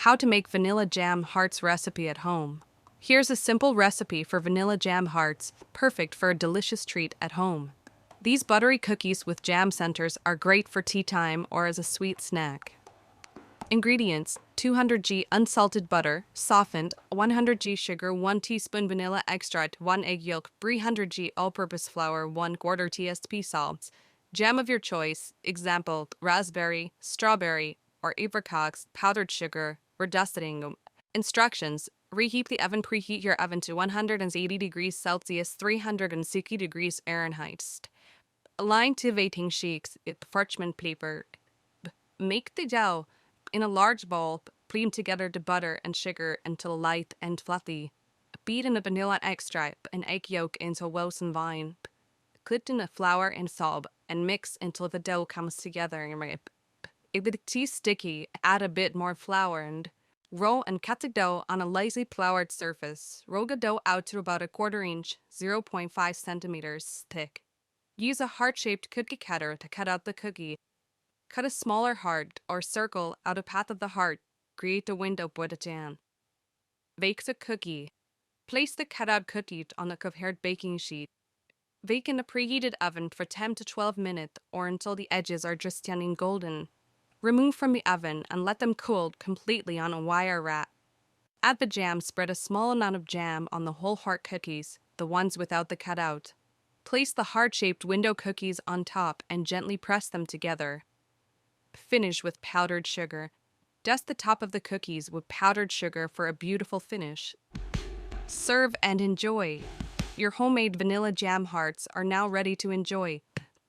How to make vanilla jam hearts recipe at home. Here's a simple recipe for vanilla jam hearts, perfect for a delicious treat at home. These buttery cookies with jam centers are great for tea time or as a sweet snack. Ingredients: 200 g unsalted butter, softened, 100 g sugar, 1 teaspoon vanilla extract, 1 egg yolk, 300 g all-purpose flour, 1/4 tsp salt. Jam of your choice, example, raspberry, strawberry, or apricot, powdered sugar, redusting. Instructions: reheat the oven. Preheat your oven to 180 degrees Celsius, 360 degrees Fahrenheit. Align to baking sheets with parchment paper. Make the dough. In a large bowl, cream together the butter and sugar until light and fluffy. Beat in the vanilla extract and egg yolk until well and fine. Put in the flour and salt and mix until the dough comes together. If it's too sticky, add a bit more flour and roll and cut the dough on a lightly floured surface. Roll the dough out to about a 1/4 inch, 0.5 centimeters thick. Use a heart-shaped cookie cutter to cut out the cookie. Cut a smaller heart or circle out a path of the heart. Create a window with a jam. Bake the cookie. Place the cut-out cookie on a covered baking sheet. Bake in a preheated oven for 10 to 12 minutes or until the edges are just turning golden. Remove from the oven and let them cool completely on a wire rack. Add the jam. Spread a small amount of jam on the whole heart cookies, the ones without the cutout. Place the heart-shaped window cookies on top and gently press them together. Finish with powdered sugar. Dust the top of the cookies with powdered sugar for a beautiful finish. Serve and enjoy. Your homemade vanilla jam hearts are now ready to enjoy.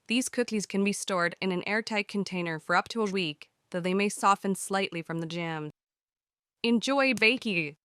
These cookies can be stored in an airtight container for up to a week, though they may soften slightly from the jam. Enjoy baking!